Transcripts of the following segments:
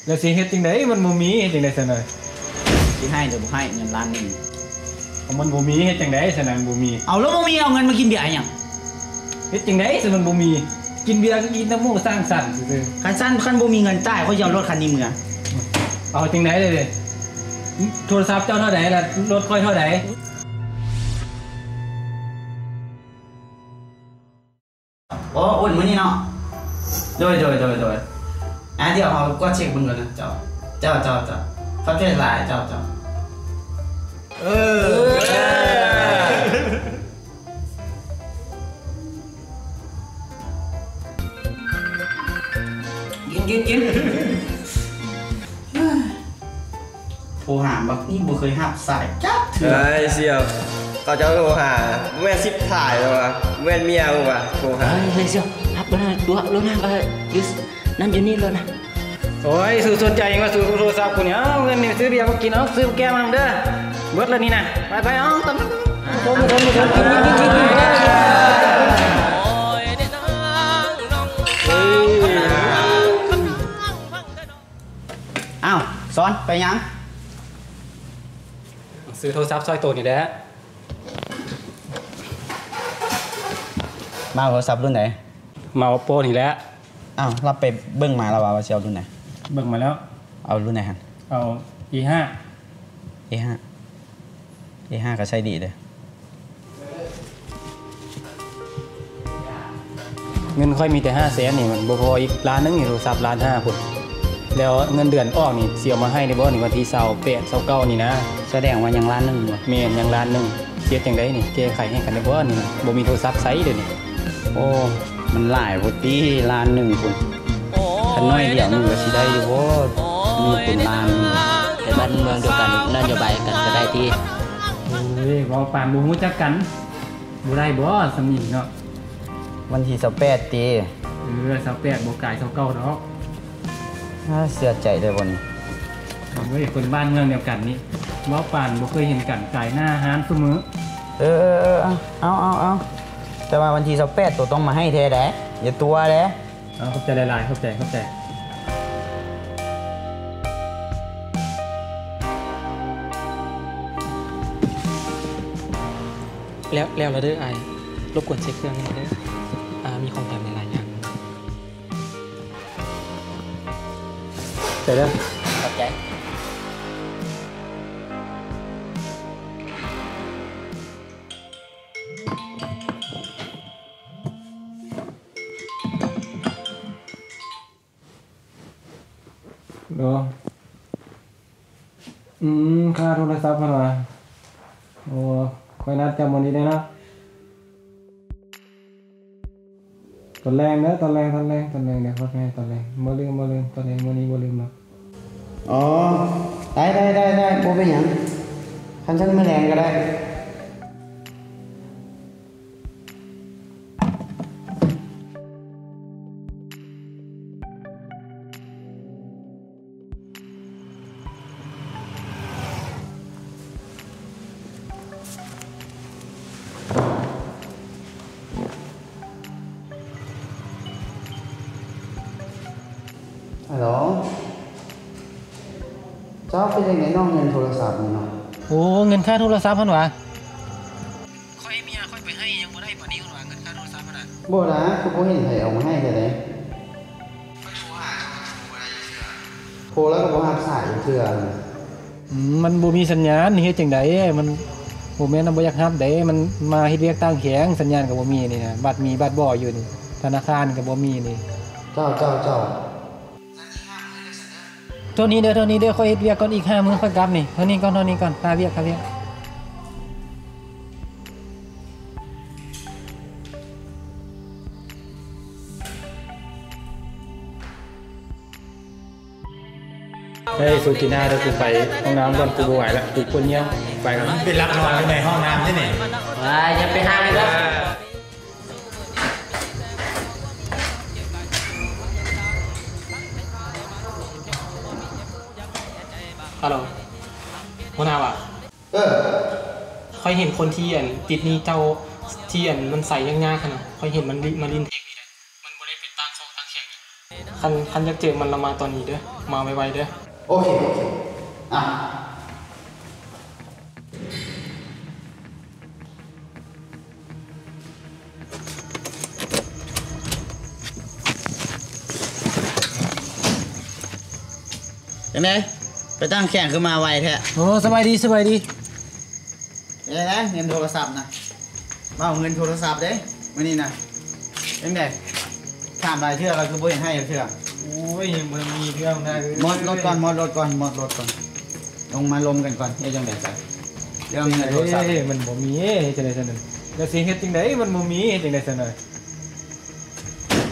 แล้วสิเฮ็ดจังได๋มันบ่มีเฮ็ดจังได๋ซั่นน่ะสิให้หรือบ่ให้เงินล้านหนึ่งมันบ่มีเฮ็ดจังได๋ซั่นน่ะบ่มีเอาแล้วบ่มีเอาเงินมากินเบียร์หยังเฮ็ดจังได๋ซั่นมันบ่มีกินเบียร์ก็กินน้ำหมูสร้างสรรค์ซื่อคันบ่มีเงินจ่ายเขาจะเอารถคันนี้เมือเอาจังได๋เลยโทรศัพท์เจ้าเท่าใดล่ะรถค่อยเท่าใดโอ้อุ่นมื้อนี้เนาะโดยเดี๋ยวเฮาก็เช็คเบิ่งก่อนนะเจ้าเขาช่วยหลายเจ้ากินโทรหาบักนี่บ่เคยรับสายจักเถื่อเสียบเขาจะโทรหาแม่สิบถ่ายแล้ววะแม่เมียมึงวะโทรหาเฮ้ยเสียวรับแล้วนะตัวแล้วนะยูสนั่นอยู่นี่แล้วนะโอ้ยสนใจยังว่าซื้อโทรศัพท์กูเนี่ยเอาเงินนี่ซื้อเบียร์มากินเอาซื้อแก้วมาเด้อเบิดแล้วนี่นะไปเอาตำอ้าวสอนไปยังซื้อโทรศัพท์ซอยโตนี่แหละมาโทรศัพท์รุ่นไหนมา Oppo นี่แหละอ้าวรับไปเบิ่งมาแล้วว่าสิเอารุ่นไหนเบิ่งมาแล้วเอารุ่นไหนหั่นเอา E5 ก็ใช้ดีเด้อเงินค่อยมีแต่500,000นี่มันบ่พออีกล้านนึงนี่โทรศัพท์1.5 ล้านพุ่นแล้วเงินเดือนออกนี่สิเอามาให้ได้บ่นี่วันที่28 29นี่นะแสดงว่ายัง1.1 ล้านบ่แม่นยัง1.1 ล้านเสียจังได๋นี่แก้ไขให้กันได้บ่นี่บ่มีโทรศัพท์ใช้เด้อนี่โอ้มันหลายพุดติ1.1 ล้านพุ่นคันน้อยเดียวนึงก็สิได้อยู่บ่มีเป็นล้านแต่บ้านเมืองเดียวกันนโยบายกันก็ได้ที่เฮ้ยเว้าปานบ่ฮู้จักกันบ่ได้บ่สำนี้เนาะวันที่28ติ28บ่กาย29ดอกเสียใจเลยบ่นี่เฮ้ยคนบ้านเมืองเดียวกันนี่เว้าปานบ่เคยเห็นกันกายหน้าหานซุมื้อเอาแต่ว่าวันที่28ตัวต้องมาให้แท้แดะอย่าตัวแดะเข้าใจหลายๆเข้าใจแล้วเด้อไอ้รบกวนเช็คเครื่องให้เด้อมีของแถมหลายอย่างเสร็จแล้วขอบใจค่าโทรศัพท์มาโอ้ค่อยนัดจำวันนี้ได้นะตอนแรงเดี๋ยวเขาแม่ตอนแรงบ่ลืมตอนแรงวันนี้บ่ลืมหรอกอ๋อได้บ่เป็นหยังคันฉันไม่แรงก็ได้ฮัลโหลเจ้าเป็นยังไงน้องเงินโทรศัพท์นี่เนาะโอ้เงินค่าโทรศัพท์เพิ่นว่าค่อยเมียค่อยไปให้ยังบ่ได้ปานนี้เพิ่นว่าเงินค่าโทรศัพท์มันน่ะบ่ล่ะคือบ่เห็นไผเอามาให้เลยโทรแล้วก็บ่รับสายเทื่อมันบ่มีสัญญาณเฮ็ดจังได๋มันบ่แม่นบ่อยากรับเด้มันมาเฮ็ดเวียกต่างแขงสัญญาณก็บ่มีนี่นะบัตรมีบัตรบ่อยู่นี่ธนาคารก็บ่มีนี่เจ้าเท่านี้เด้อค่อยเฮ็ดเวียกก่อนอีก5 มื้อค่อยกลับนี่เท่านี้ก่อนค่าเวียกเฮ้ยสุกินาเดี๋ยวกูไปห้องน้ำก่อนกูบ่ไหวแล้วกูปวดเยี่ยวไปกันเป็นรับนอนในห้องน้ำใช่ไหมอย่าไปหาเลยครับฮัลโหลหัวหน้าวะค่อยเห็นคนที่ติดนี่เจ้าที่มันใส่ยากๆขนาดค่อยเห็นมันมาลินเทคนี่แหละมันบ่ได้เป็นตั้งโซ่ตั้งแข่งค คันอยากเจอมันเรามาตอนนี้เด้อมาไวๆเด้อ โอเคอ่ะยังไงไปตั้งแข่งขึ้นมาไวแท้ โอ้สบายดีสบายดี ยังไงนะเงินโทรศัพท์นะมาเอาเงินโทรศัพท์เด้วันนี้นะยังไงถามรายเชื่อเราคือบ่เห็นให้เชื่อ โอ้ยมันมีเรื่องนะ หมดรถก่อนหมดรถก่อนหมดรถก่อนลงมาลมกันก่อนเฮ้ยจังได๋จ้ะเรื่องเงินโทรศัพท์ มันบ่มีจังได๋ซั่นน่ะแล้วสิเฮ็ดจังได๋มันบ่มีจังได๋ซั่นน่ะ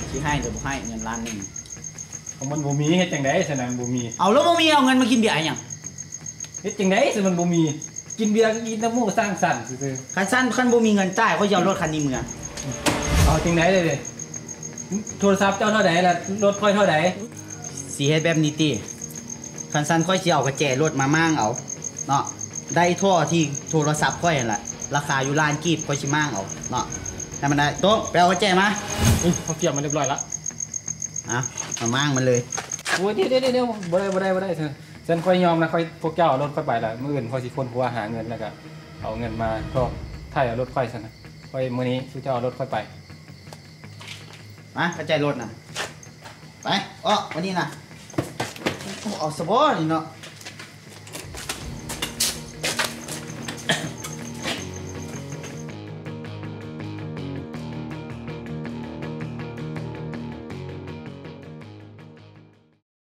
สิให้หรือบ่ให้เงินล้านหนึง มันบ่มีเฮ็ดจังได๋ซั่นน่ะมันบ่มี เอาแล้วบ่มีเอาเงินมากินเบียร์อีหยัง เฮ็ดจังได๋ซั่นมันบ่มีกินเบียร์กินน้ำมูกสร้างสรรค์ซื่อ คันบ่มีเงินจ่ายเขาจะเอารถคันนี้เมือง ๆเอาจังได๋เลยเด้โทรศัพท์เจ้าเท่าใดล่ะรถค่อยเท่าใด สิเฮ็ดแบบนี้ติคันซั่นค่อยสิเอากระแจรถมามั่างเอาเนาะได้ทั่วที่โทรศัพท์ค่อยนั่นแหละราคาอยู่ล้านกีบค่อยสิมั่างเอาเนาะให้มันได้โต๊ะไปเอากระแจมา เขาเกี่ยวมันเรียบร้อยละ อ่ะมามั่างมันเลย โอ้ยเดี๋ยวบ่ได้เถอะฉันค่อยยอมนะค่อยพวกเจ้าเอารถค่อยไปล่ะมื้ออื่นค่อยสิค้นคว้าหาเงินแล้วก็เอาเงินมาก็ถ่ายเอารถค่อยซั่นน่ะค่อยมื้อนี้สิเจ้าเอารถค่อยไป มากระจายรถนะไปอ้อวันนี้นะเอาสบอนี่เนาะ